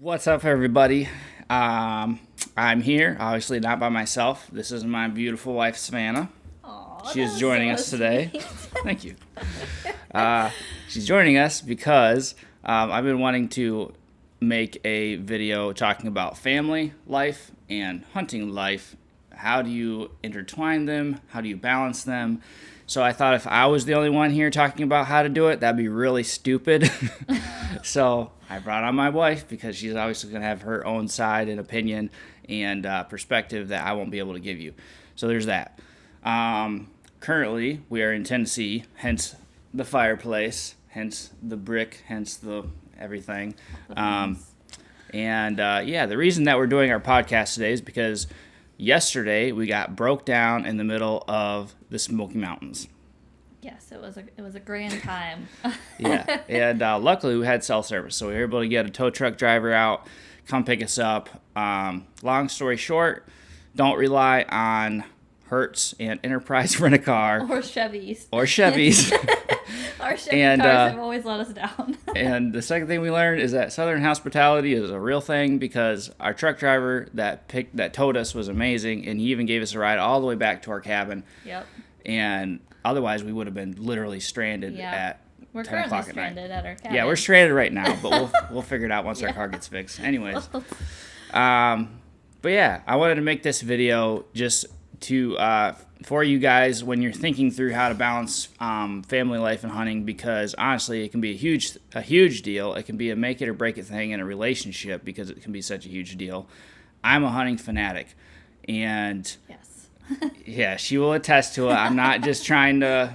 What's up, everybody? I'm here, obviously not by myself. This is my beautiful wife, Savannah. Aw, She is that joining was us so today. sweet. Thank you. She's joining us because I've been wanting to make a video talking about family life and hunting life. How do you intertwine them? How do you balance them? So I thought if I was the only one here talking about how to do it, that'd be really stupid. So I brought on my wife because she's obviously going to have her own side and opinion and perspective that I won't be able to give you. So there's that. Currently, we are in Tennessee, hence the fireplace, hence the brick, hence the everything. The reason that we're doing our podcast today is because yesterday we got broke down in the middle of the Smoky Mountains. Yes, it was a grand time. Yeah, and luckily we had cell service, so we were able to get a tow truck driver out, come pick us up. Long story short, don't rely on Hertz and Enterprise Rent-A-Car. Or Chevys. Or Chevys. Our Chevy cars have always let us down. And the second thing we learned is that Southern hospitality is a real thing because our truck driver that towed us was amazing, and he even gave us a ride all the way back to our cabin. Yep. And otherwise, we would have been literally stranded at 10 o'clock at night. We're currently stranded at our cabin. Yeah, we're stranded right now, but we'll figure it out once our car gets fixed. Anyways, but yeah, I wanted to make this video just to for you guys when you're thinking through how to balance family life and hunting, because honestly, it can be a huge deal. It can be a make it or break it thing in a relationship because it can be such a huge deal. I'm a hunting fanatic, and yes. Yeah, she will attest to it. I'm not just trying to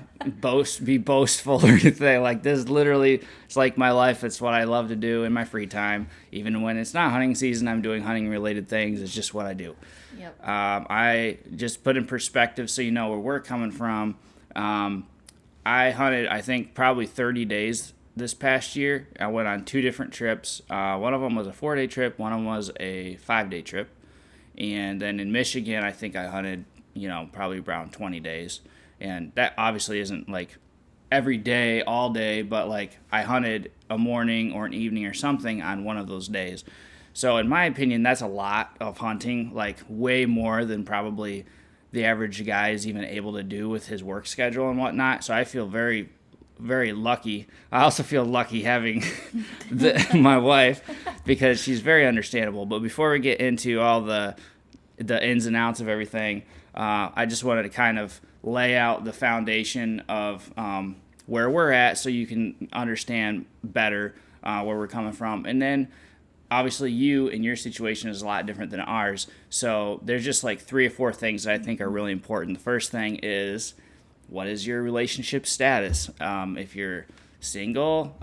be boastful or anything. Like, this literally, it's like my life. It's what I love to do in my free time. Even when it's not hunting season, I'm doing hunting related things. It's just what I do. Yep. I just put in perspective so you know where we're coming from. I hunted, I think, probably 30 days this past year. I went on 2 different trips. One of them was a 4-day trip. One of them was a 5-day trip. And then in Michigan, I think I hunted, probably around 20 days. And that obviously isn't like every day, all day, but like I hunted a morning or an evening or something on one of those days. So in my opinion, that's a lot of hunting, like way more than probably the average guy is even able to do with his work schedule and whatnot. So I feel very, very lucky. I also feel lucky having my wife because she's very understandable. But before we get into all the ins and outs of everything, I just wanted to kind of lay out the foundation of where we're at so you can understand better where we're coming from. And then obviously you and your situation is a lot different than ours. So there's just like 3 or 4 things that I think are really important. The first thing is, what is your relationship status? If you're single,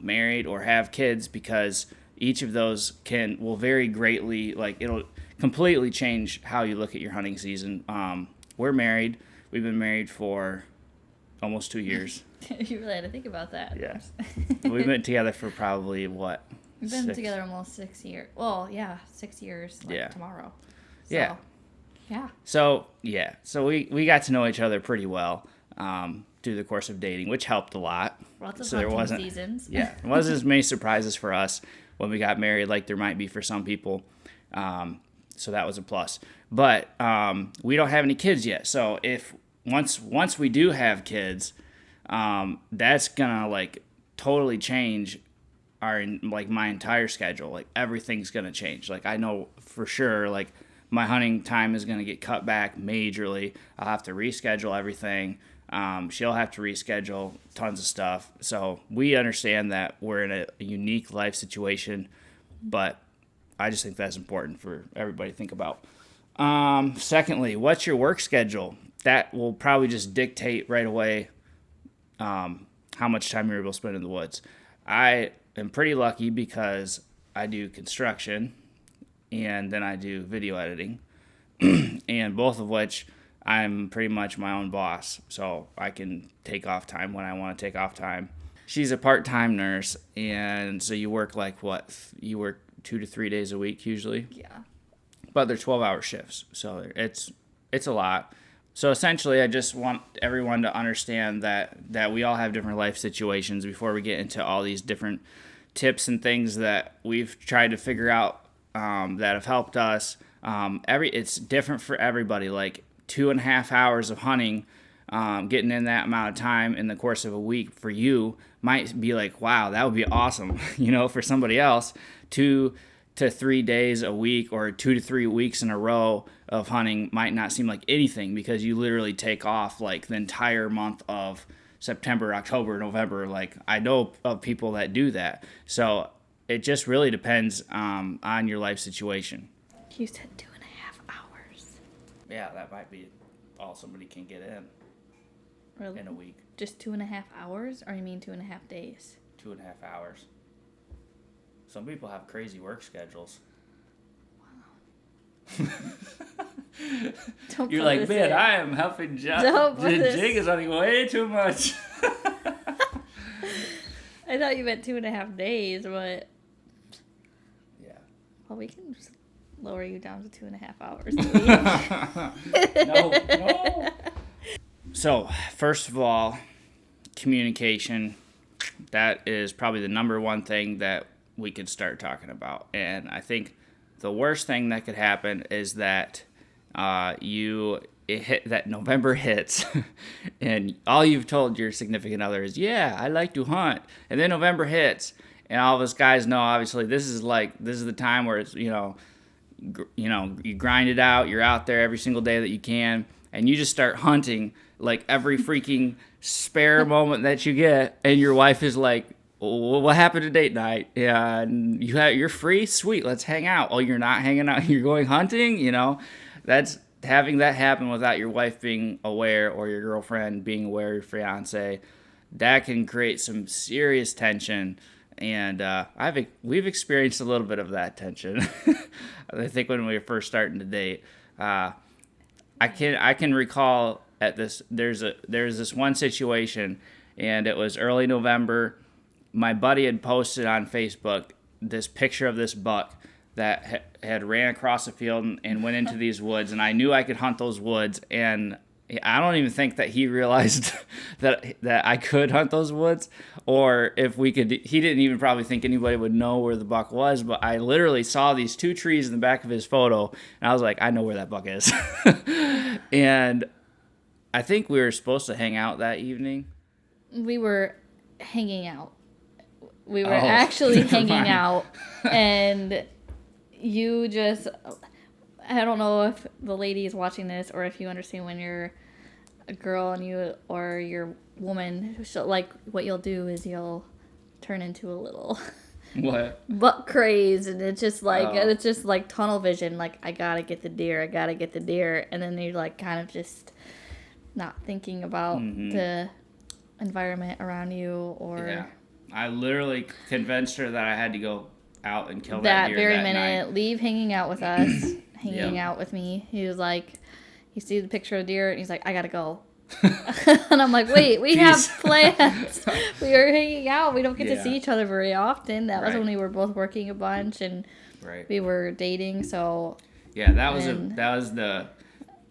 married, or have kids, because each of those will vary greatly. Like, it'll completely change how you look at your hunting season. We're married. We've been married for almost 2 years. You really had to think about that. Yeah. We've been together for probably, what? We've been together almost 6 years. Well, yeah, 6 years tomorrow. So, yeah. Yeah. So we got to know each other pretty well through the course of dating, which helped a lot. Lots of hunting seasons. Yeah, it wasn't as many surprises for us when we got married like there might be for some people. So that was a plus. But we don't have any kids yet. So if once we do have kids, that's gonna like totally change my entire schedule. Like, everything's gonna change. Like, I know for sure, like, my hunting time is gonna get cut back majorly. I'll have to reschedule everything. She'll have to reschedule tons of stuff. So we understand that we're in a unique life situation, but I just think that's important for everybody to think about. Secondly, what's your work schedule? That will probably just dictate right away how much time you're able to spend in the woods. I am pretty lucky because I do construction and then I do video editing, and both of which I'm pretty much my own boss, so I can take off time when I want to take off time. She's a part-time nurse, and so you work you work 2 to 3 days a week usually. Yeah. But they're 12-hour shifts, so it's a lot. So essentially, I just want everyone to understand that we all have different life situations before we get into all these different tips and things that we've tried to figure out that have helped us. It's different for everybody. Like 2.5 hours of hunting, getting in that amount of time in the course of a week for you might be like, wow, that would be awesome. For somebody else, 2 to 3 days a week or 2 to 3 weeks in a row of hunting might not seem like anything, because you literally take off like the entire month of September, October, November. Like, I know of people that do that. So it just really depends on your life situation. You said 2.5 hours. Yeah, that might be all somebody can get in. Really? In a week. Just 2.5 hours, or you mean 2.5 days? 2.5 hours. Some people have crazy work schedules. Wow. You're like, man, I am helping John. Jig is running way too much. I thought you meant 2.5 days, but yeah. Well, we can just lower you down to 2.5 hours a week. No. So, first of all, communication. That is probably the number one thing that we could start talking about. And I think the worst thing that could happen is that that November hits and all you've told your significant other is, yeah, I like to hunt. And then November hits and all of us guys know, obviously, this is the time where it's, you grind it out. You're out there every single day that you can, and you just start hunting like every freaking spare moment that you get. And your wife is like, well, what happened to date night? Yeah, and you're free? Sweet, let's hang out. Oh, you're not hanging out, you're going hunting? That's having that happen without your wife being aware, or your girlfriend being aware, your fiance. That can create some serious tension, and we've experienced a little bit of that tension. I think when we were first starting to date, I can recall there's this one situation, and it was early November. My buddy had posted on Facebook this picture of this buck that had ran across the field and went into these woods, and I knew I could hunt those woods, and I don't even think that he realized that I could hunt those woods, or if we could. He didn't even probably think anybody would know where the buck was, but I literally saw these 2 trees in the back of his photo, and I was like, I know where that buck is. And I think we were supposed to hang out that evening. We were hanging out. We were actually hanging out, and you just, I don't know if the lady is watching this, or if you understand when you're a girl and or your woman, like, what you'll do is you'll turn into a little what buck craze, and it's just like tunnel vision, like, I gotta get the deer, and then you're like kind of just not thinking about the environment around you, or... Yeah. I literally convinced her that I had to go out and kill that deer very that minute. night. Leave hanging out with us, hanging out with me. He was like, he sees the picture of deer, and he's like, I gotta go. And I'm like, wait, we have plans. We are hanging out. We don't get to see each other very often. That was when we were both working a bunch, and we were dating. So yeah, that was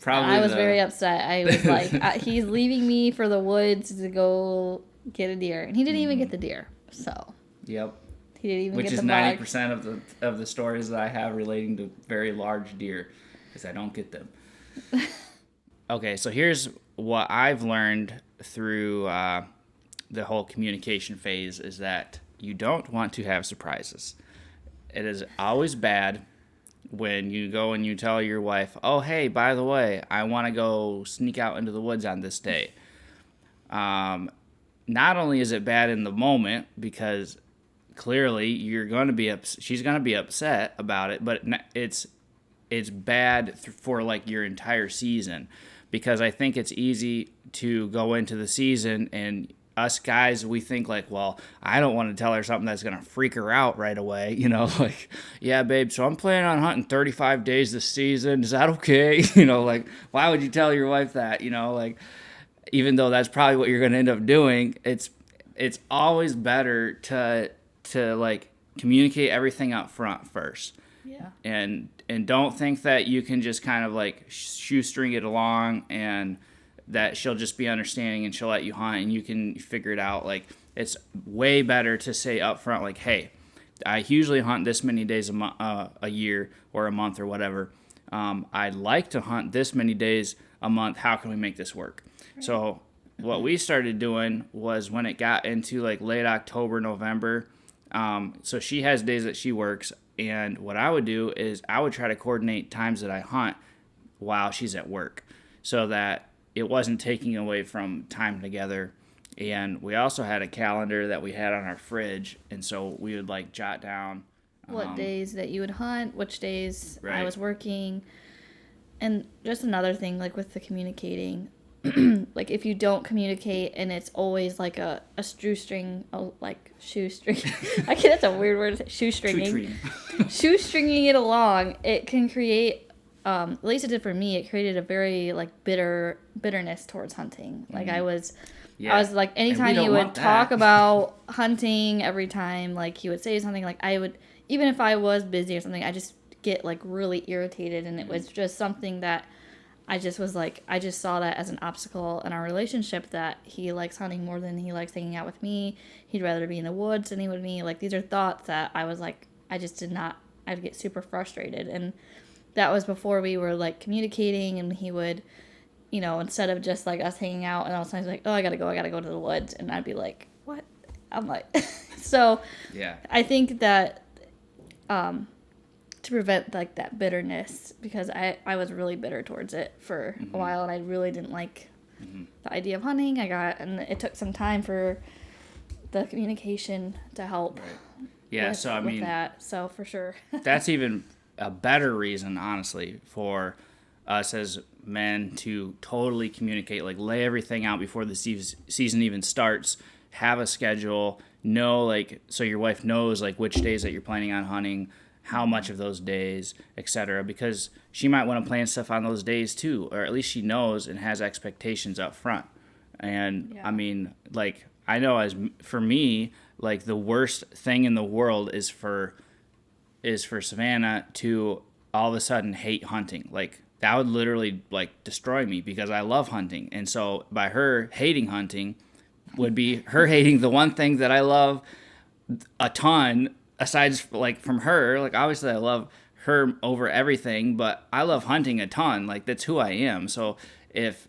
probably. I was very upset. I was like, he's leaving me for the woods to go get a deer, and he didn't even get the deer. So yep, he didn't even which get is the 90% of the stories that I have relating to very large deer, because I don't get them. Okay, so here's what I've learned through the whole communication phase is that you don't want to have surprises. It is always bad when you go and you tell your wife, oh, hey, by the way, I want to go sneak out into the woods on this day. Not only is it bad in the moment, because clearly she's going to be upset about it, but it's bad for like your entire season, because I think it's easy to go into the season, and us guys, we think like, well, I don't want to tell her something that's going to freak her out right away. Like, yeah, babe, so I'm planning on hunting 35 days this season. Is that okay? Like, why would you tell your wife that? Like, even though that's probably what you're going to end up doing, it's always better to like communicate everything up front first. Yeah. And don't think that you can just kind of like shoestring it along, and that she'll just be understanding and she'll let you hunt and you can figure it out. Like, it's way better to say up front, like, hey, I usually hunt this many days a year or a month or whatever. I'd like to hunt this many days a month. How can we make this work? Right. So what we started doing was when it got into like late October, November, so she has days that she works, and what I would do is I would try to coordinate times that I hunt while she's at work so that it wasn't taking away from time together. And we also had a calendar that we had on our fridge, and so we would like jot down what days that you would hunt, which days right. I was working. And just another thing, like with the communicating, like if you don't communicate and it's always like a shoestring, I guess that's a weird word, shoestringing. Shoestringing it along, it can create, at least it did for me, it created a very like bitterness towards hunting. Like I was like, anytime you would talk about hunting, every time like he would say something, like I would, even if I was busy or something, I just get like really irritated, and it was just something that I just was like, I just saw that as an obstacle in our relationship, that he likes hunting more than he likes hanging out with me. He'd rather be in the woods than he would me. Like, these are thoughts that I was like, I just did not, I'd get super frustrated. And that was before we were like communicating, and he would, you know, instead of just like us hanging out, and all of a sudden he's like, oh, I gotta go to the woods. And I'd be like, what? I'm like, so yeah, I think that, to prevent like that bitterness, because I was really bitter towards it for a while, and I really didn't like the idea of hunting. And it took some time for the communication to help. Right. Yeah, with, so I mean that. So for sure, that's even a better reason, honestly, for us as men to totally communicate, like lay everything out before the season even starts. Have a schedule, know like, so your wife knows like which days that you're planning on hunting, how much of those days, etc. Because she might want to plan stuff on those days too, or at least she knows and has expectations up front. And yeah. I mean, like, I know for me, like the worst thing in the world is for Savannah to all of a sudden hate hunting. Like, that would literally like destroy me, because I love hunting. And so by her hating hunting would be her hating the one thing that I love a ton. Aside like from her, like obviously I love her over everything, but I love hunting a ton. Like, that's who I am. So if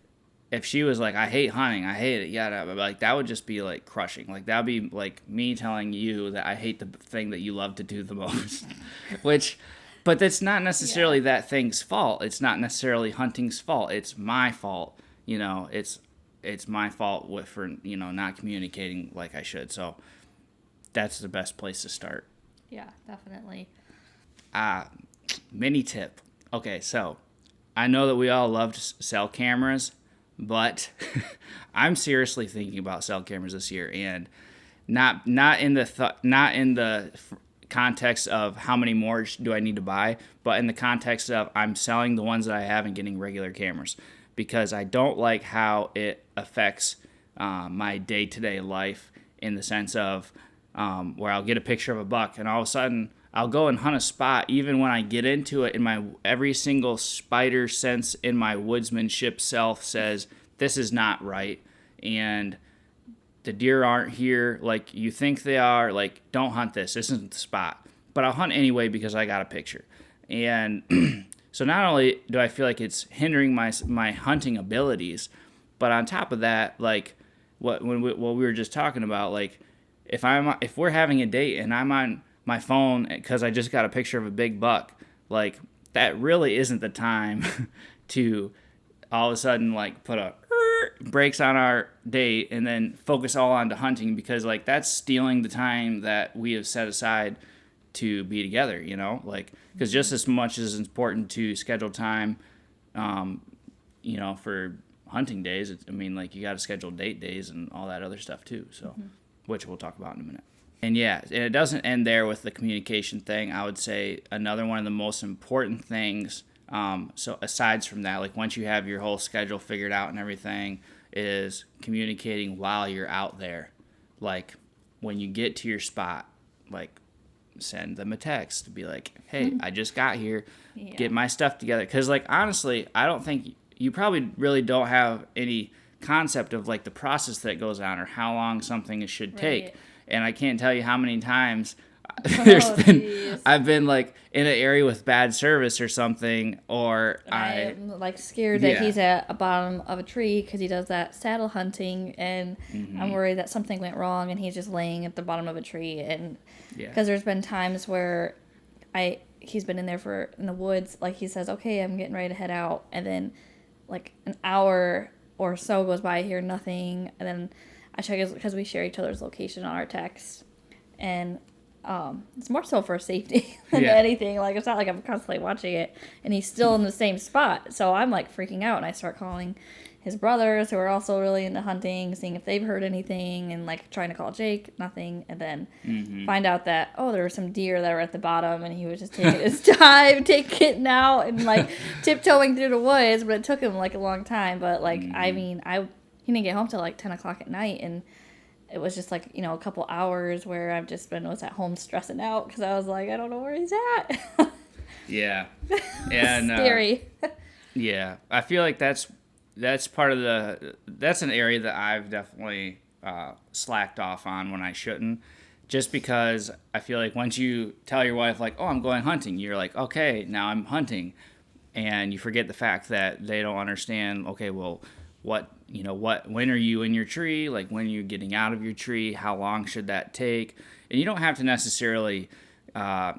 she was like, I hate hunting, I hate it, yeah, like that would just be like crushing. Like, that would be like me telling you that I hate the thing that you love to do the most. But that's not necessarily that thing's fault. It's not necessarily hunting's fault. It's my fault. You know, it's my fault for, you know, not communicating like I should. So that's the best place to start. Yeah, definitely. Mini tip. Okay, so I know that we all love to sell cameras, but I'm seriously thinking about cell cameras this year, and not in the context of how many more do I need to buy, but in the context of I'm selling the ones that I have and getting regular cameras, because I don't like how it affects my day-to-day life, in the sense of where I'll get a picture of a buck, and all of a sudden I'll go and hunt a spot, even when I get into it, in my every single spider sense in my woodsmanship self says this is not right, and the deer aren't here like you think they are. Like, don't hunt this. This isn't the spot. But I'll hunt anyway because I got a picture. And so not only do I feel like it's hindering my hunting abilities, but on top of that, like what we were just talking about, like, if we're having a date and I'm on my phone because I just got a picture of a big buck, like, that really isn't the time to all of a sudden like put a brakes on our date and then focus all onto hunting, because like that's stealing the time that we have set aside to be together, you know, like, because just as much as it's important to schedule time, you know, for hunting days, I mean, like, you got to schedule date days and all that other stuff too. So. Which we'll talk about in a minute. And yeah, and it doesn't end there with the communication thing. I would say another one of the most important things, so aside from that, like once you have your whole schedule figured out and everything, is communicating while you're out there. Like, when you get to your spot, like, send them a text to be like, hey, I just got here, get my stuff together. Because, like, honestly, I don't think you probably really don't have any concept of like the process that goes on or how long something should take. Right. And I can't tell you how many times Geez. I've been like in an area with bad service or something, or I'm like scared that he's at a bottom of a tree because he does that saddle hunting, and I'm worried that something went wrong and he's just laying at the bottom of a tree. And because there's been times where he's been in there in the woods, like he says, okay, I'm getting ready to head out, and then like an hour or so goes by, I hear nothing, and then I check because we share each other's location on our text, and it's more so for safety than anything. Like, it's not like I'm constantly watching it, and he's still in the same spot. So I'm like freaking out, and I start calling his brothers who are also really into hunting, seeing if they've heard anything, and like trying to call Jake, nothing, and then find out that there were some deer that were at the bottom, and he was just taking his time, getting out and like tiptoeing through the woods. But it took him like a long time. But like I mean, he didn't get home till like 10 o'clock at night, and it was just like, a couple hours where I've just was at home stressing out because I was like, I don't know where he's at. Yeah. And scary. Yeah. I feel like that's part of that's an area that I've definitely slacked off on when I shouldn't, just because I feel like once you tell your wife like, oh, I'm going hunting, you're like, okay, now I'm hunting, and you forget the fact that they don't understand, okay, well, when are you in your tree? Like, when are you getting out of your tree? How long should that take? And you don't have to necessarily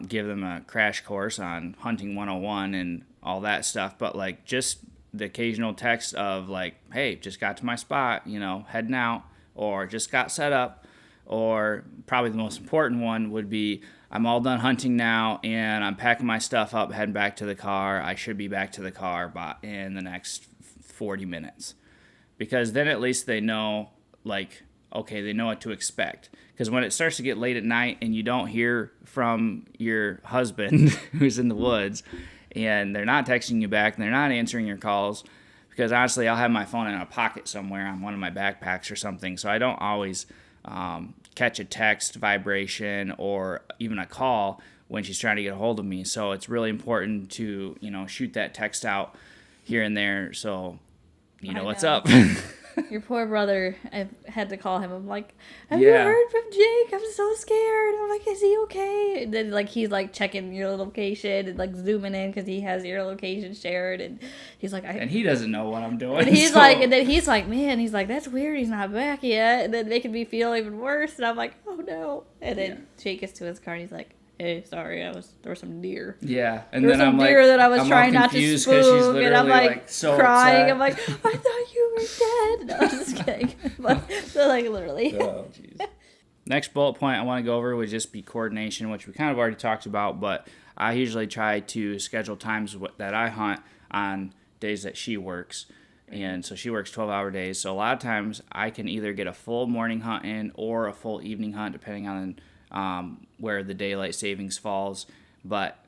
give them a crash course on hunting 101 and all that stuff, but like just the occasional text of like, hey, just got to my spot, heading out, or just got set up, or probably the most important one would be, I'm all done hunting now, and I'm packing my stuff up, heading back to the car. I should be back to the car in the next 40 minutes. Because then at least they know, like, okay, they know what to expect. Because when it starts to get late at night and you don't hear from your husband who's in the woods, and they're not texting you back and they're not answering your calls, because honestly, I'll have my phone in a pocket somewhere on one of my backpacks or something, so I don't always catch a text vibration or even a call when she's trying to get a hold of me. So it's really important to, shoot that text out here and there, so you know what's up. Your poor brother, I had to call him. I'm like, have you heard from Jake? I'm so scared. I'm like, is he okay? And then like he's like checking your location and like zooming in because he has your location shared, and he's like, and he doesn't know what I'm doing. And he's like, man, he's like, that's weird. He's not back yet, and then making me feel even worse. And I'm like, oh no. And then Jake gets to his car and he's like, hey, sorry, there were some deer. Yeah, and there then some I'm like, deer that I was I'm trying not to spook, and I'm like so crying. upset. I'm like, I thought you were dead. No, I'm just kidding. But like literally. Oh, jeez. Next bullet point I want to go over would just be coordination, which we kind of already talked about, but I usually try to schedule times that I hunt on days that she works. And so she works 12-hour days. So a lot of times I can either get a full morning hunt in or a full evening hunt, depending on where the daylight savings falls. But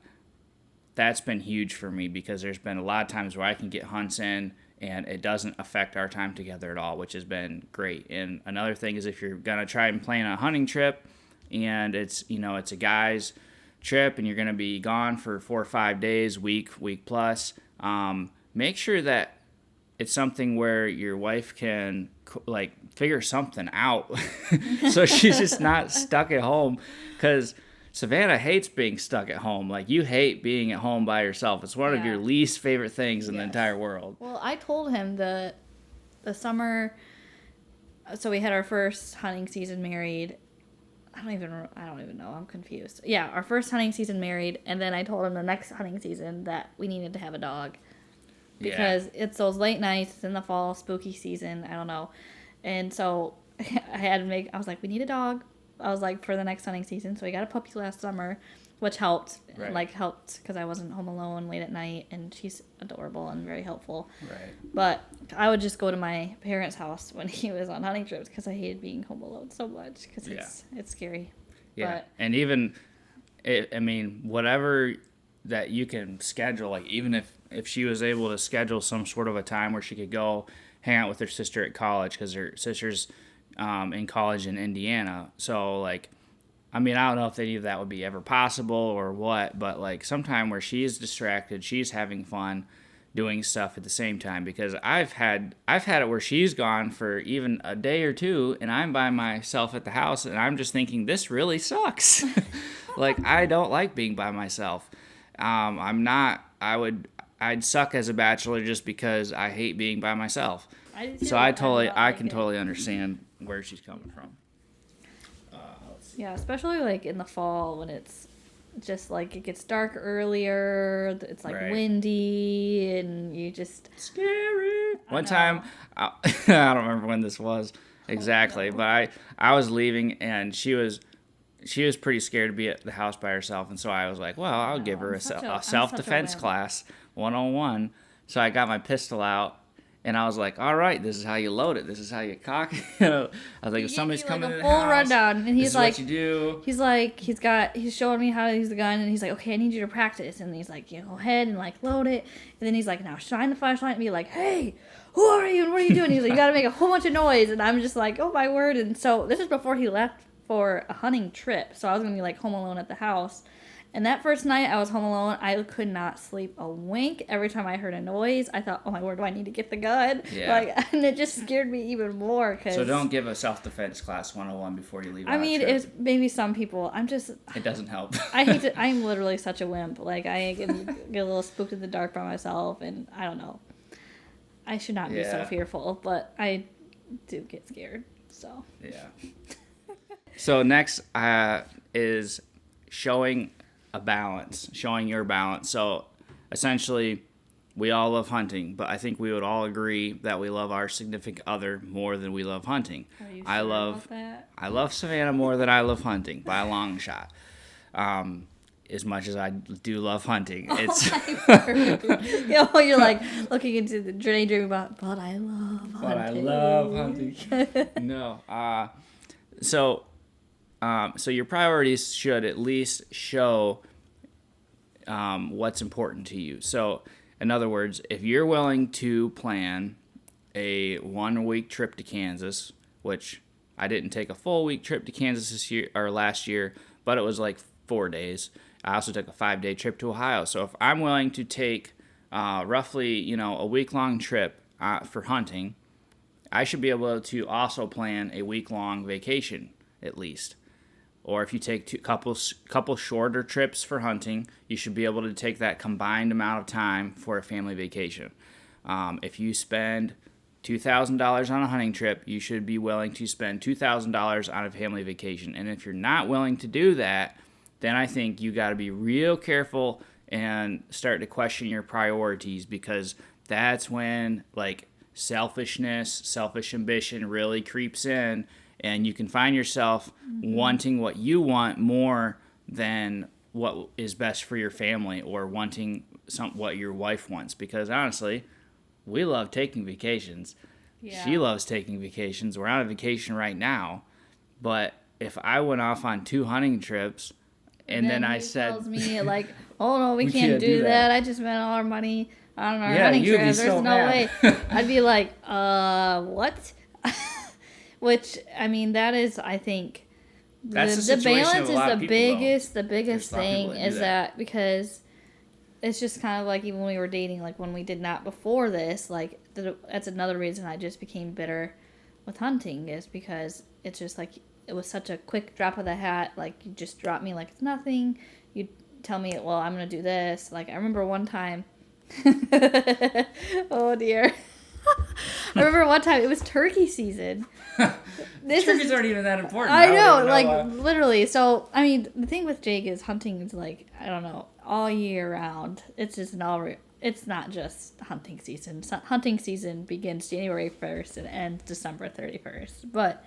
that's been huge for me because there's been a lot of times where I can get hunts in and it doesn't affect our time together at all, which has been great. And another thing is, if you're going to try and plan a hunting trip and it's a guy's trip and you're going to be gone for 4 or 5 days, week plus, make sure that it's something where your wife can like figure something out so she's just not stuck at home, because Savannah hates being stuck at home. Like, you hate being at home by yourself. It's one of your least favorite things in the entire world. Well, I told him the summer, so we had our first hunting season married. I don't even know. I'm confused. Yeah, our first hunting season married, and then I told him the next hunting season that we needed to have a dog. Because it's those late nights, it's in the fall, spooky season, I don't know. And so I was like, we need a dog. I was like, for the next hunting season. So we got a puppy last summer, which helped. Right. Helped because I wasn't home alone late at night, and she's adorable and very helpful. Right. But I would just go to my parents' house when he was on hunting trips because I hated being home alone so much because it's scary. Yeah. But, and even, whatever that you can schedule, like even if she was able to schedule some sort of a time where she could go hang out with her sister at college, because her sister's in college in Indiana. So like, I don't know if any of that would be ever possible or what, but like sometime where she's distracted, she's having fun, doing stuff at the same time, because I've had it where she's gone for even a day or two and I'm by myself at the house and I'm just thinking, this really sucks. Like, I don't like being by myself. I'd suck as a bachelor just because I hate being by myself. So I can totally understand where she's coming from. Yeah, especially like in the fall when it's just like it gets dark earlier, it's like windy, and you just scary. One time, I don't remember when this was exactly, but I was leaving and she was pretty scared to be at the house by herself, and so I was like, well, I'll give her a self-defense class 101. So I got my pistol out. And I was like, all right, this is how you load it. This is how you cock it. I was like, if somebody's coming in the house, rundown. And he's this like, is what you do. He's like, he's showing me how to use the gun. And he's like, okay, I need you to practice. And he's like, go ahead and like load it. And then he's like, now shine the flashlight and be like, hey, who are you? And what are you doing? He's like, you got to make a whole bunch of noise. And I'm just like, oh my word. And so this is before he left for a hunting trip. So I was going to be like home alone at the house. And that first night I was home alone, I could not sleep a wink. Every time I heard a noise, I thought, oh my word, do I need to get the gun? Yeah. And it just scared me even more. So don't give a self-defense class 101 before you leave on a trip. It's maybe some people. It doesn't help. I'm literally such a wimp. Like, I get a little spooked in the dark by myself, and I don't know. I should not be so fearful, but I do get scared, so. Yeah. So next is showing your balance. So essentially, we all love hunting, but I think we would all agree that we love our significant other more than we love hunting. Are you sure about that? I love Savannah more than I love hunting by a long shot. As much as I do love hunting, it's you're like looking into the daydream about, but I love hunting. But I love hunting. No. So your priorities should at least show what's important to you. So, in other words, if you're willing to plan a 1 week trip to Kansas, which I didn't take a full week trip to Kansas this year or last year, but it was like 4 days. I also took a 5-day trip to Ohio. So if I'm willing to take roughly, a week-long trip for hunting, I should be able to also plan a week-long vacation at least. Or if you take couple shorter trips for hunting, you should be able to take that combined amount of time for a family vacation. If you spend $2,000 on a hunting trip, you should be willing to spend $2,000 on a family vacation. And if you're not willing to do that, then I think you got to be real careful and start to question your priorities, because that's when like selfish ambition really creeps in. And you can find yourself wanting what you want more than what is best for your family, or wanting what your wife wants. Because honestly, we love taking vacations. Yeah. She loves taking vacations. We're on a vacation right now. But if I went off on 2 hunting trips and then I said... tells me like, oh no, we can't do that. I just spent all our money on our hunting trips. There's no way. I'd be like, what? Which, I mean, that is, I think, the balance is the biggest thing, is that because it's just kind of like, even when we were dating, like when we did not before this, like that's another reason I just became bitter with hunting, is because it's just like, it was such a quick drop of the hat. Like, you just drop me like it's nothing. You tell me, well, I'm going to do this. Like, I remember one time, oh dear. I remember one time, it was turkey season. Turkeys aren't even that important. I know, literally. So, I mean, the thing with Jake is hunting is like, I don't know, all year round. It's just it's not just hunting season. Hunting season begins January 1st and ends December 31st. But,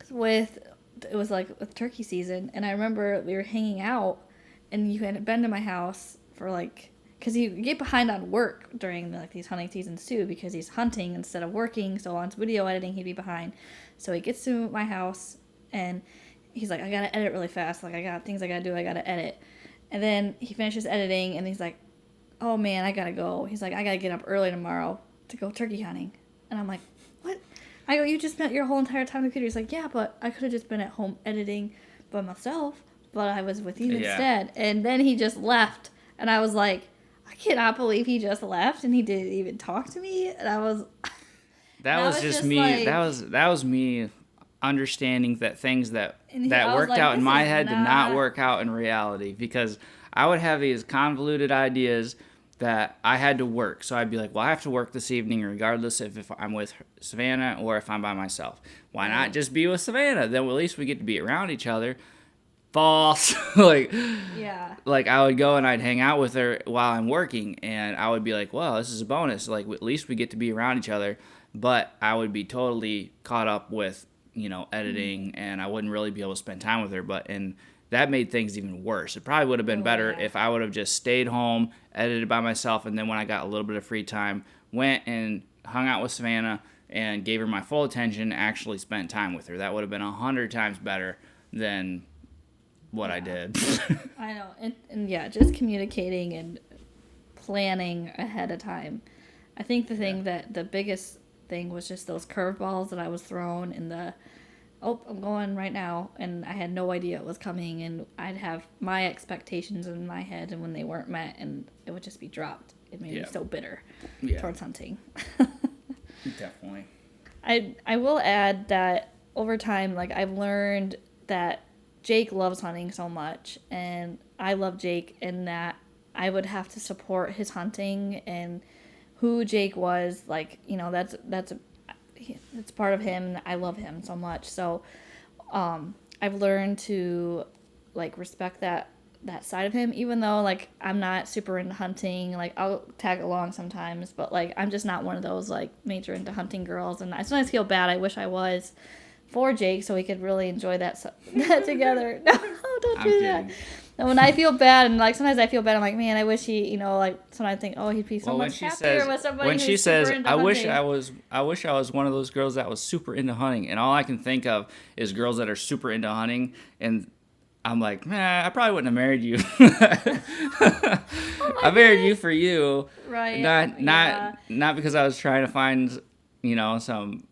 it was like with turkey season, and I remember we were hanging out, and you had been to my house for like, because you get behind on work during these hunting seasons too, because he's hunting instead of working. So on video editing, he'd be behind. So he gets to my house and he's like, I gotta edit really fast. Like, I got things I gotta do. I gotta edit. And then he finishes editing and he's like, oh man, I gotta go. He's like, I gotta get up early tomorrow to go turkey hunting. And I'm like, what? I go, you just spent your whole entire time on the computer. He's like, yeah, but I could have just been at home editing by myself, but I was with you instead. And then he just left. And I was like, I cannot believe he just left and he didn't even talk to me. And I was... That was just me. Like, that was me understanding that things that worked like, out in my head did not work out in reality, because I would have these convoluted ideas that I had to work. So I'd be like, well, I have to work this evening regardless if I'm with Savannah or if I'm by myself. Why not just be with Savannah? Then at least we get to be around each other. False. Like I would go and I'd hang out with her while I'm working, and I would be like, well, this is a bonus. Like, at least we get to be around each other. But I would be totally caught up with, editing, and I wouldn't really be able to spend time with her. And that made things even worse. It probably would have been better if I would have just stayed home, edited by myself, and then when I got a little bit of free time, went and hung out with Savannah and gave her my full attention, actually spent time with her. That would have been 100 times better than what I did. I know. And yeah, just communicating and planning ahead of time. I think the biggest thing was just those curveballs that I was thrown in the, I'm going right now, and I had no idea it was coming, and I'd have my expectations in my head, and when they weren't met, and it would just be dropped. It made me so bitter towards hunting. Definitely. I will add that over time, like, I've learned that Jake loves hunting so much, and I love Jake, and that I would have to support his hunting and who Jake was. Like, it's part of him. I love him so much. So I've learned to, like, respect that side of him, even though, like, I'm not super into hunting. Like, I'll tag along sometimes, but, like, I'm just not one of those, like, major into hunting girls, and I sometimes feel bad. I wish I was for Jake so we could really enjoy that together. No, don't do that. And when I feel bad, and, like, sometimes I feel bad, I'm like, man, I wish he, like, sometimes I think, oh, he'd be so much happier with somebody who's super into hunting. I wish I was one of those girls that was super into hunting, and all I can think of is girls that are super into hunting, and I'm like, man, I probably wouldn't have married you. I married you for you, right? Not because I was trying to find, some.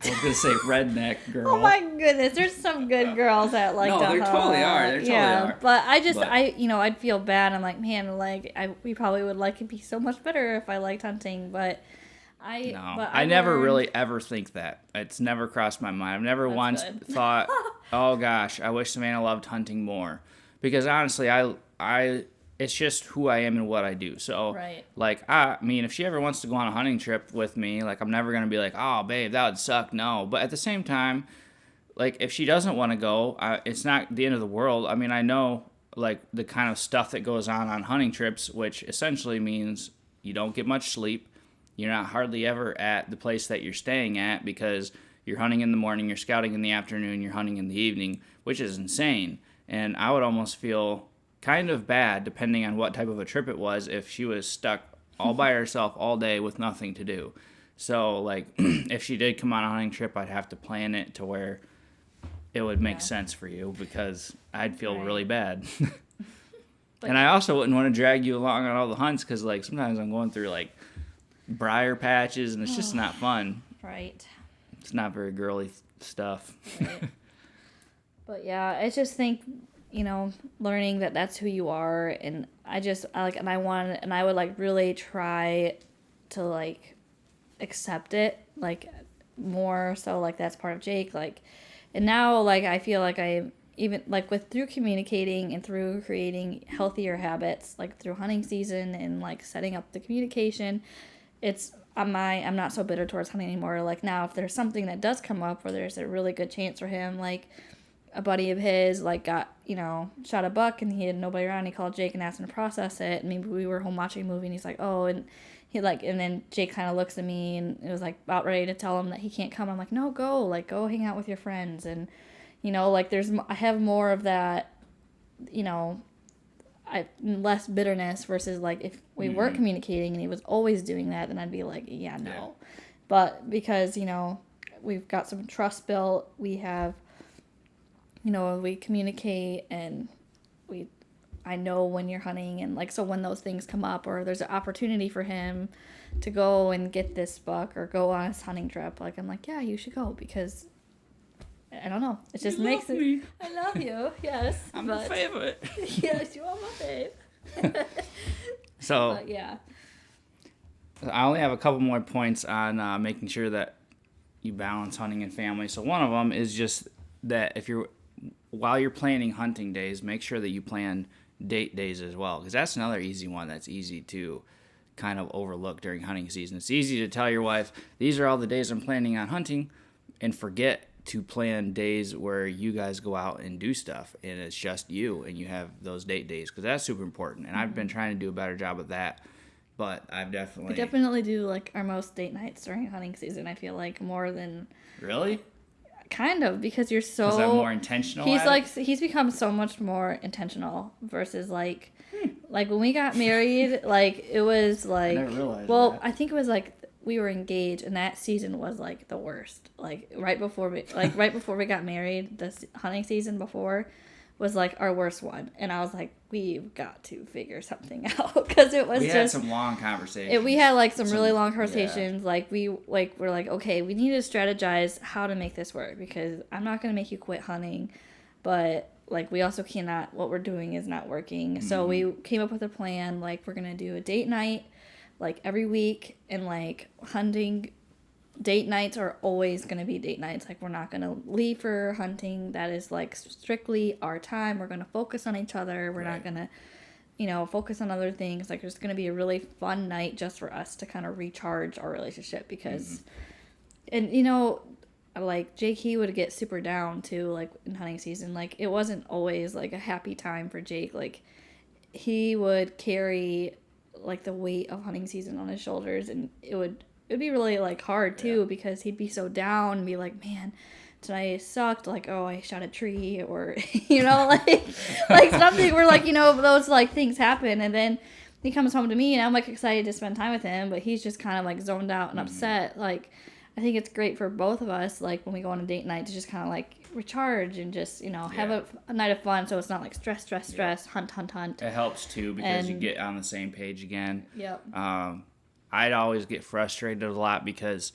I was gonna say redneck girl. Oh my goodness, there's some good girls that like to hunt. No, they totally are. They totally are. But I'd feel bad. I'm like, man, like we probably would like it be so much better if I liked hunting. But I never really ever think that. It's never crossed my mind. I've never once thought, oh gosh, I wish Savannah loved hunting more. Because honestly, I it's just who I am and what I do. So, like, I mean, if she ever wants to go on a hunting trip with me, like, I'm never going to be like, oh, babe, that would suck. No. But at the same time, like, if she doesn't want to go, it's not the end of the world. I mean, I know, like, the kind of stuff that goes on hunting trips, which essentially means you don't get much sleep. You're not hardly ever at the place that you're staying at because you're hunting in the morning, you're scouting in the afternoon, you're hunting in the evening, which is insane. And I would almost feel kind of bad, depending on what type of a trip it was, if she was stuck all by herself all day with nothing to do. So, like, if she did come on a hunting trip, I'd have to plan it to where it would make sense for you, because I'd feel really bad. And I also wouldn't want to drag you along on all the hunts, because, like, sometimes I'm going through, like, briar patches, and it's just not fun. Right. It's not very girly stuff. Right. But yeah, I just think, learning that that's who you are, and I would, like, really try to, like, accept it, like, more so, like, that's part of Jake, like, and now, like, I feel like I even, like, through communicating and through creating healthier habits, like, through hunting season and, like, setting up the communication, I'm not so bitter towards hunting anymore. Like, now, if there's something that does come up where there's a really good chance for him, like, a buddy of his, like, got, shot a buck and he had nobody around, he called Jake and asked him to process it, and maybe we were home watching a movie and he's like, oh, and he, like, and then Jake kind of looks at me and it was, like, about ready to tell him that he can't come. I'm like, no, go, like, go hang out with your friends. And, like, I have more of that, less bitterness versus, like, if we weren't communicating and he was always doing that, then I'd be like, no. Yeah. But because, we've got some trust built, we have, we communicate, and I know when you're hunting, and, like, so when those things come up or there's an opportunity for him to go and get this buck or go on his hunting trip, like, I'm like, yeah, you should go, because I don't know, it just makes it. I love you. Yes, I'm the favorite. Yes, you are my fave. So But yeah. I only have a couple more points on making sure that you balance hunting and family. So one of them is just that while you're planning hunting days, make sure that you plan date days as well, because that's another easy one that's easy to kind of overlook during hunting season. It's easy to tell your wife, these are all the days I'm planning on hunting, and forget to plan days where you guys go out and do stuff and it's just you and you have those date days, because that's super important. And I've been trying to do a better job of that, but I've definitely... We definitely do, like, our most date nights during hunting season, I feel like, more than... Really? Kind of, because you're so... Because I'm more intentional He's become so much more intentional versus, like... Like, when we got married, like, it was, like... I never realized well, that. I think it was, like, we were engaged, and that season was, like, the worst. Like, right before we got married, this hunting season before was, like, our worst one. And I was like, we've got to figure something out, because it was we had some long conversations. We had, like, some really long conversations. Yeah. Like, we're like, okay, we need to strategize how to make this work, because I'm not going to make you quit hunting, but... Like, we also cannot, what we're doing is not working. Mm-hmm. So we came up with a plan, like, we're going to do a date night, like, every week. And, like, hunting date nights are always going to be date nights. Like, we're not going to leave for hunting. That is, like, strictly our time. We're going to focus on each other. We're not going to, focus on other things. Like, it's going to be a really fun night just for us to kind of recharge our relationship. Because, and, like, Jake, he would get super down, too, like, in hunting season. Like, it wasn't always, like, a happy time for Jake. Like, he would carry, like, the weight of hunting season on his shoulders, and it'd be really, like, hard, too, because he'd be so down and be like, man, tonight sucked. Like, oh, I shot a tree, or, like, something where, like, those, like, things happen, and then he comes home to me, and I'm, like, excited to spend time with him, but he's just kind of, like, zoned out and upset, like... I think it's great for both of us, like, when we go on a date night, to just kind of, like, recharge and just, have a night of fun, so it's not, like, stress, hunt. It helps, too, because you get on the same page again. Yep. I'd always get frustrated a lot, because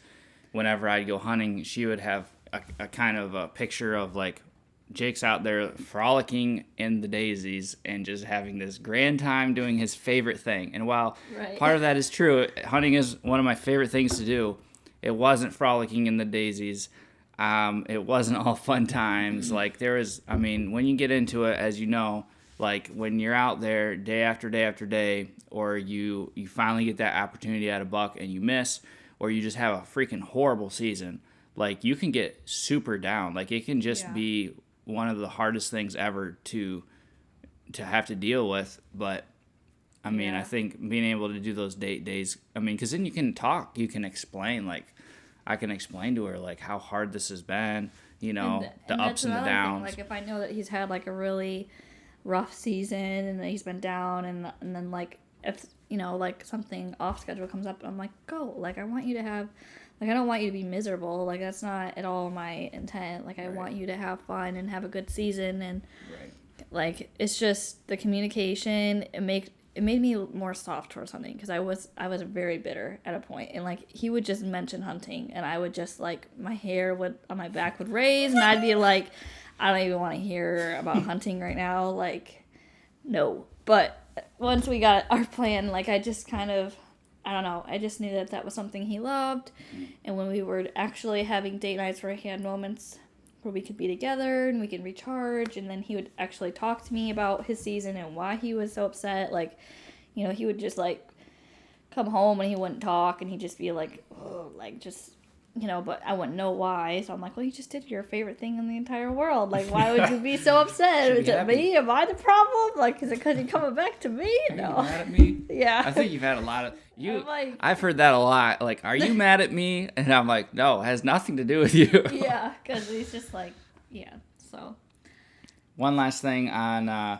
whenever I'd go hunting, she would have a kind of a picture of, like, Jake's out there frolicking in the daisies and just having this grand time doing his favorite thing. And while part of that is true, hunting is one of my favorite things to do, it wasn't frolicking in the daisies. It wasn't all fun times. Like, there was, when you get into it, as you know, like, when you're out there day after day after day, or you finally get that opportunity at a buck and you miss, or you just have a freaking horrible season, like, you can get super down. Like, it can just be one of the hardest things ever to have to deal with. But I think being able to do those date days, because then you can talk, you can explain, like, I can explain to her, like, how hard this has been, the ups and the downs. Like, if I know that he's had, like, a really rough season and that he's been down, and then, like, if, like, something off schedule comes up, I'm like, go. Like, I want you to have, like, I don't want you to be miserable. Like, that's not at all my intent. Like, I want you to have fun and have a good season. And, like, it's just the communication, it made me more soft towards hunting, because I was very bitter at a point, and, like, he would just mention hunting, and I would just, like, my hair on my back would raise, and I'd be like, I don't even want to hear about hunting right now, like, no. But once we got our plan, like, I just kind of, I don't know, I just knew that was something he loved, and when we were actually having date nights where he had moments where we could be together and we could recharge, and then he would actually talk to me about his season and why he was so upset. Like, he would just, like, come home and he wouldn't talk, and he'd just be like, oh, like, just, but I wouldn't know why. So I'm like, well, you just did your favorite thing in the entire world. Like, why would you be so upset? Is it me? Am I the problem? Like, is it because you're coming back to me? Are you mad at me? Yeah. I think you've had a lot of... I've heard that a lot. Like, are you mad at me? And I'm like, no, it has nothing to do with you. Yeah, because he's just like, so. One last thing on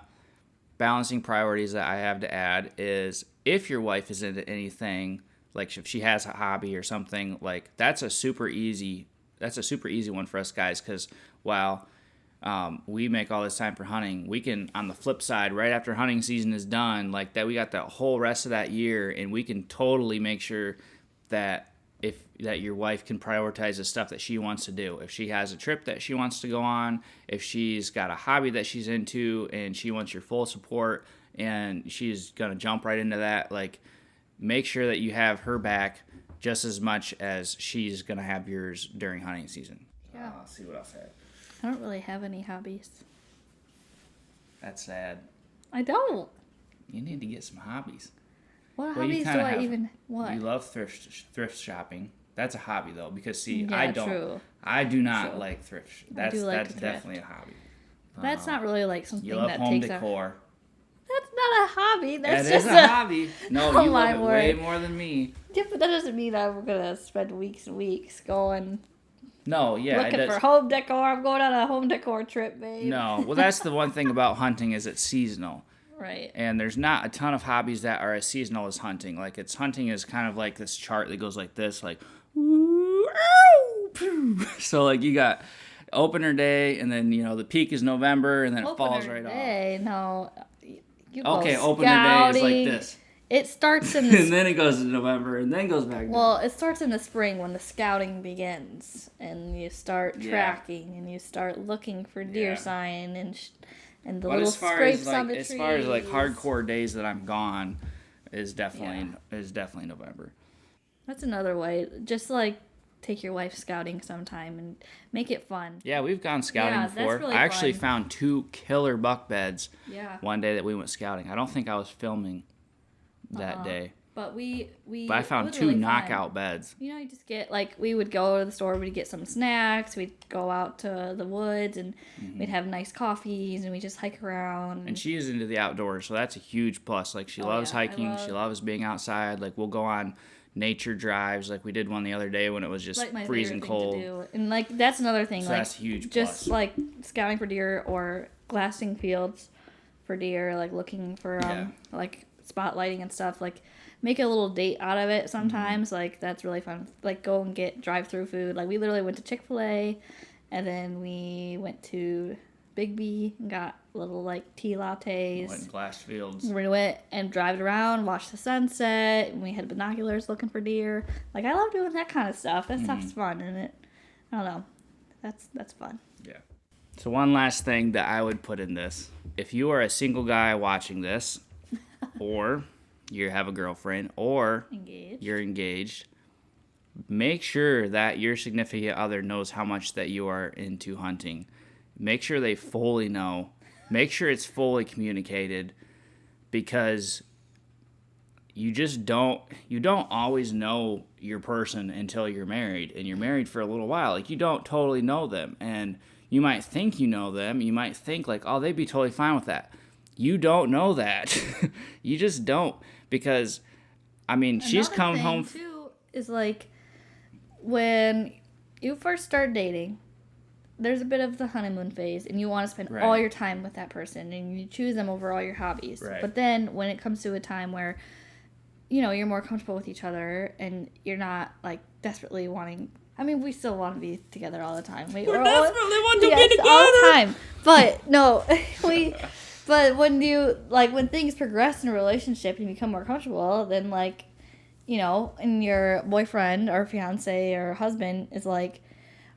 balancing priorities that I have to add is, if your wife is into anything, like if she has a hobby or something, like, that's a super easy one for us guys, because while we make all this time for hunting, we can, on the flip side, right after hunting season is done, like, that we got the whole rest of that year, and we can totally make sure that that your wife can prioritize the stuff that she wants to do. If she has a trip that she wants to go on, if she's got a hobby that she's into and she wants your full support and she's going to jump right into that, like, make sure that you have her back just as much as she's going to have yours during hunting season. Yeah. Let's see what else I have. I don't really have any hobbies. That's sad. I don't. You need to get some hobbies. What Well, you hobbies do kinda I have- even... What? You love thrift shopping. That's a hobby though, because see, Yeah, I don't. true. I do not True. like thrift. I do like That's to thrift. definitely a hobby. That's not really like something You love that home takes decor. That's not a hobby. That's That just is a hobby. No, Oh, you my love it way word. more than me. Yeah, but that doesn't mean I'm gonna spend weeks and weeks going No, yeah, looking it for does. home decor. I'm going on a home decor trip, babe. No, well, that's the one thing about hunting is it's seasonal. Right. And there's not a ton of hobbies that are as seasonal as hunting. Like, hunting is kind of like this chart that goes like this, like, ooh, ow, poo. So, like, you got opener day, and then, the peak is November, and then it falls right day, no. You go off. Okay, opener day is like scouting. this. It starts in the And then it goes to November, and then goes back down. well, it starts in the spring when the scouting begins, and you start tracking, and you start looking for deer Yeah. sign and the But little as far scrapes as on like the as trees. far as like hardcore days that I'm gone is definitely November. That's another way. Just like take your wife scouting sometime and make it fun. Yeah, we've gone scouting Yeah, that's before. really I actually fun. found 2 killer buck beds Yeah. one day that we went scouting. I don't think I was filming that day, But we but I it found was 2 really fun. knockout beds. You just get we would go to the store, we'd get some snacks, we'd go out to the woods, and we'd have nice coffees, and we just hike around. And she is into the outdoors, so that's a huge plus. Like, she loves yeah, I hiking, she loves being outside. Like, we'll go on nature drives, like we did one the other day when it was just my freezing favorite thing cold. to do. And that's another thing. So like that's a huge just plus. like scouting for deer or glassing fields for deer, like looking for like spotlighting and stuff. Like make a little date out of it sometimes. Like that's really fun. Like go and get drive-through food. Like we literally went to Chick-fil-A, and then we went to Big B and got little like tea lattes. Went in glass fields. We went and drove around, watched the sunset, and we had binoculars looking for deer. Like I love doing that kind of stuff. That stuff's fun, and I don't know, that's fun. Yeah. So one last thing that I would put in this: if you are a single guy watching this, or you have a girlfriend, or you're engaged, make sure that your significant other knows how much that you are into hunting. Make sure they fully know. Make sure it's fully communicated, because you don't always know your person until you're married, and you're married for a little while. Like, you don't totally know them, and you might think you know them. You might think like, oh, they'd be totally fine with that. You don't know that. You just don't, because I mean, she's come home too is like when you first start dating, there's a bit of the honeymoon phase, and you want to spend all your time with that person, and you choose them over all your hobbies. Right. But then when it comes to a time where, you're more comfortable with each other, and you're not like desperately wanting. I mean, we still want to be together all the time. We desperately want to be together all the time. But no, But when things progress in a relationship and you become more comfortable, then and your boyfriend or fiance or husband is like,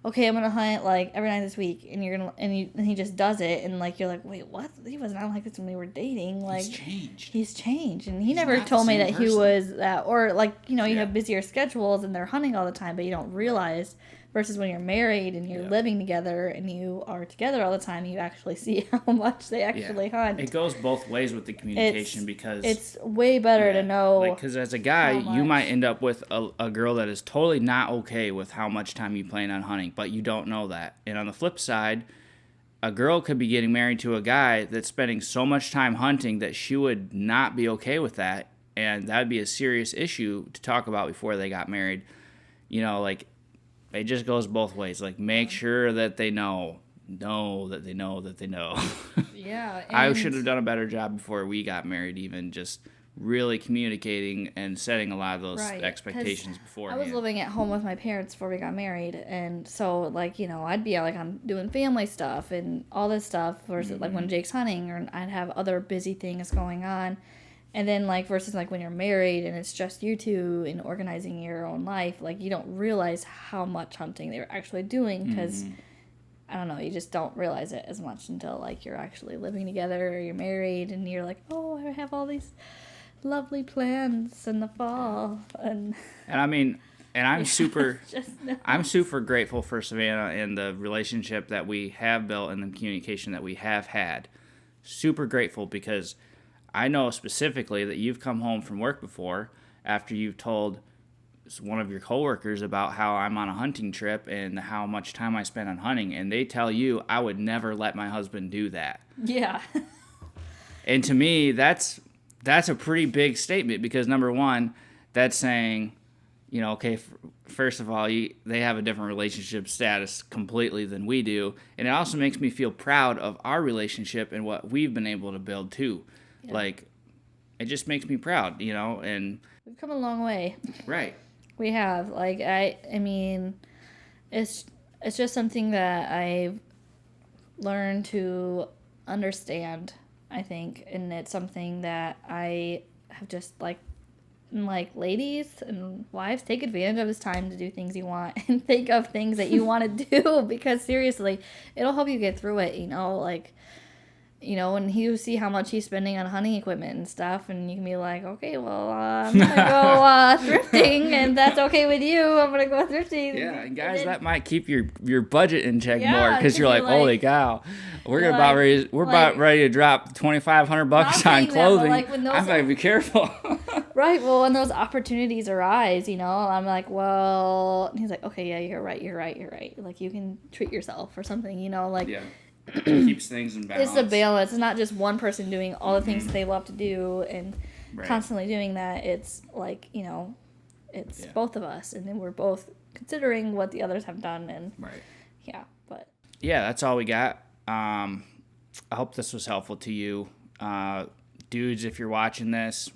okay, I'm gonna hunt every night this week, and and he just does it, and you're like, wait, what? He wasn't like this when we were dating. He's changed, and he never told me that he was that, or you have busier schedules and they're hunting all the time, but you don't realize. Versus when you're married and you're living together and you are together all the time, you actually see how much they actually hunt. It goes both ways with the communication, because it's way better to know. Because as a guy, you might end up with a girl that is totally not okay with how much time you plan on hunting, but you don't know that. And on the flip side, a girl could be getting married to a guy that's spending so much time hunting that she would not be okay with that, and that would be a serious issue to talk about before they got married. It just goes both ways. Make sure that they know that they know that they know. Yeah. I should have done a better job before we got married, even just really communicating and setting a lot of those expectations beforehand. I was living at home with my parents before we got married, and so I'd be I'm doing family stuff and all this stuff versus when Jake's hunting, or I'd have other busy things going on. And then, like, versus, like, when you're married and it's just you two and organizing your own life, like, you don't realize how much hunting they're actually doing because, I don't know, you just don't realize it as much until, like, you're actually living together or you're married and you're like, oh, I have all these lovely plans in the fall. And I mean, and I'm super no. I'm super grateful for Savannah and the relationship that we have built and the communication that we have had. Super grateful because I know specifically that you've come home from work before after you've told one of your coworkers about how I'm on a hunting trip and how much time I spend on hunting, and they tell you I would never let my husband do that. Yeah. And to me, that's a pretty big statement because, number one, that's saying, you know, okay, first of all, they have a different relationship status completely than we do, and it also makes me feel proud of our relationship and what we've been able to build too. Yeah. Like, it just makes me proud, you know, and we've come a long way. Right. We have. Like, I mean, it's just something that I've learned to understand, I think, and it's something that I have just, like, ladies and wives, take advantage of this time to do things you want and think of things that you want to do because, seriously, it'll help you get through it, you know, like, you know, when you see how much he's spending on hunting equipment and stuff, and you can be like, okay, well, I'm going to go thrifting, and that's okay with you. I'm going to go thrifting. Yeah, and guys, that might keep your budget in check more, because you're like, holy cow, we're about ready to drop $2,500 on clothing. I'm going to be careful. Right, well, when those opportunities arise, you know, I'm like, well, and he's like, okay, yeah, you're right. Like, you can treat yourself or something, you know, like. Yeah. Keeps things in balance. It's a balance. It's not just one person doing all the things that they love to do and constantly doing that. It's like, you know, it's both of us, and then we're both considering what the others have done, and that's all we got. I hope this was helpful to you, dudes. If you're watching this,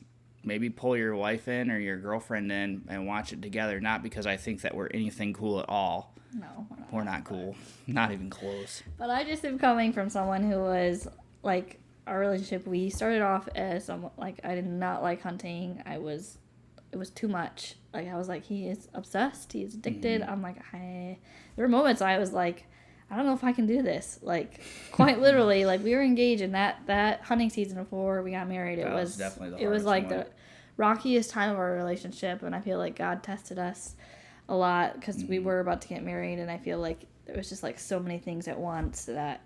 maybe pull your wife in or your girlfriend in and watch it together. Not because I think that we're anything cool at all. No, we're not cool. Not even close. But I just am coming from someone who was, like, our relationship, we started off as someone, like, I did not like hunting. It was too much. Like, I was like, he is obsessed. He is addicted. I'm like, there were moments I was like, I don't know if I can do this. Like, quite literally, like, we were engaged in that hunting season before we got married. It was definitely the hardest one. The rockiest time of our relationship, and I feel like God tested us a lot because we were about to get married, and I feel like there was just, like, so many things at once and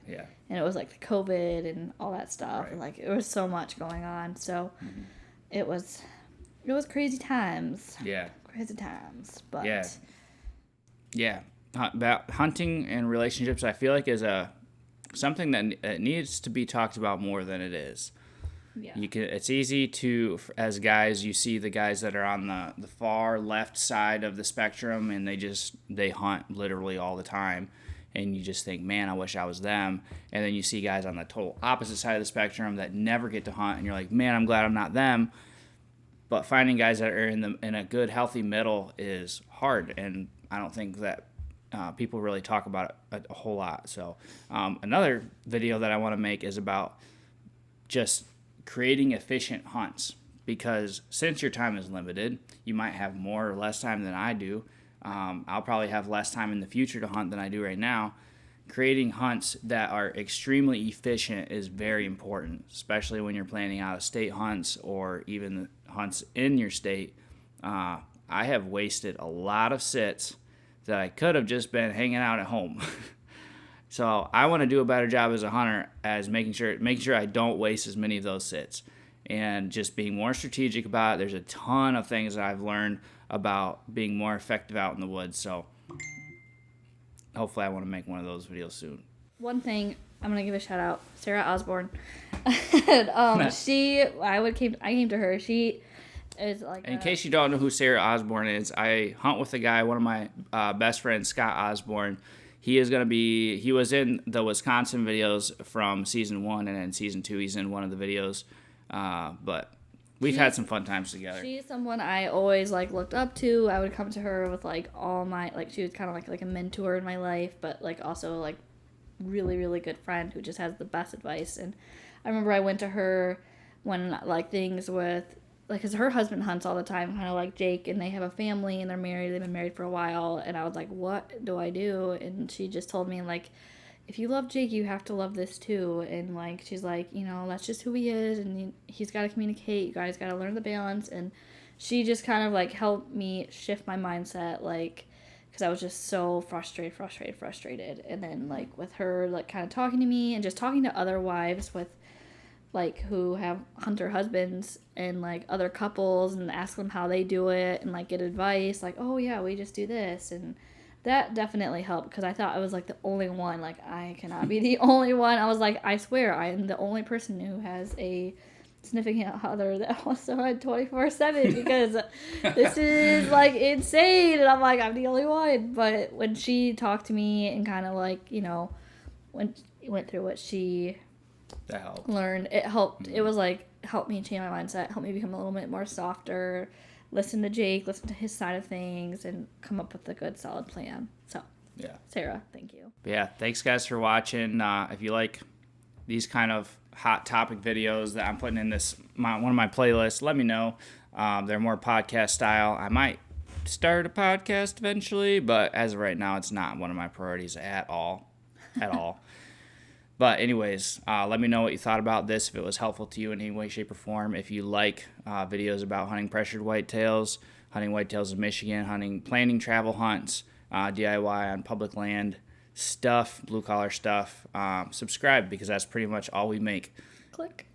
it was like the COVID and all that stuff, and, like, it was so much going on, so it was crazy times. But about hunting and relationships, I feel like is something that needs to be talked about more than it is. Yeah. It's easy to, as guys, you see the guys that are on the far left side of the spectrum, and they hunt literally all the time, and you just think, man, I wish I was them. And then you see guys on the total opposite side of the spectrum that never get to hunt, and you're like, man, I'm glad I'm not them. But finding guys that are in a good, healthy middle is hard, and I don't think that people really talk about it a whole lot. So another video that I want to make is about just creating efficient hunts, because since your time is limited, you might have more or less time than I do. I'll probably have less time in the future to hunt than I do right now. Creating hunts that are extremely efficient is very important, especially when you're planning out-of-state hunts or even hunts in your state. I have wasted a lot of sits that I could have just been hanging out at home. So I want to do a better job as a hunter as making sure I don't waste as many of those sits, and just being more strategic about it. There's a ton of things that I've learned about being more effective out in the woods. So hopefully I want to make one of those videos soon. One thing I'm gonna give a shout out, Sarah Osborne. And, I came to her. She is like. In case you don't know who Sarah Osborne is, I hunt with a guy, one of my best friends, Scott Osborne. He was in the Wisconsin videos from season 1, and in season 2 he's in one of the videos. But we've had some fun times together. She's someone I always looked up to. I would come to her with all my she was kind of like a mentor in my life, but also really, really good friend who just has the best advice. And I remember I went to her when like things with like, because her husband hunts all the time, kind of like Jake, and they have a family and they're married. They've been married for a while, and I was like, what do I do? And she just told me, like, if you love Jake, you have to love this too. And like, she's like, you know, that's just who he is, and he's got to communicate. You guys got to learn the balance. And she just kind of like helped me shift my mindset, like, because I was just so frustrated. And then like with her, like kind of talking to me and just talking to other wives with like who have hunter husbands and like other couples, and ask them how they do it and like get advice, like, oh yeah, we just do this. And that definitely helped, because I thought I was like the only one, like I cannot be the only one. I was like, I swear I am the only person who has a significant other that also had 24/7, because this is like insane. And I'm like, I'm the only one. But when she talked to me and kind of like, you know, went through what she That helped. learned, it helped. Mm-hmm. It was like, helped me change my mindset, helped me become a little bit more softer, listen to Jake, listen to his side of things, and come up with a good solid plan. So yeah, Sarah, thank you. But yeah, thanks guys for watching. If you like these kind of hot topic videos that I'm putting in one of my playlists, let me know. They're more podcast style. I might start a podcast eventually, but as of right now, it's not one of my priorities at all. But anyways, let me know what you thought about this, if it was helpful to you in any way, shape, or form. If you like videos about hunting pressured whitetails, hunting whitetails in Michigan, planning travel hunts, DIY on public land stuff, blue-collar stuff, subscribe, because that's pretty much all we make. Click.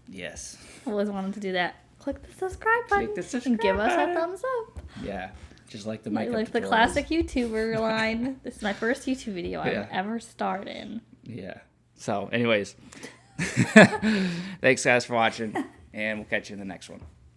Yes. I always wanted to do that. Click the subscribe button and give us a thumbs up. Yeah. Just like the makeup like the classic YouTuber line. This is my first YouTube video I've ever starred in. Yeah. So, anyways, thanks guys for watching, and we'll catch you in the next one.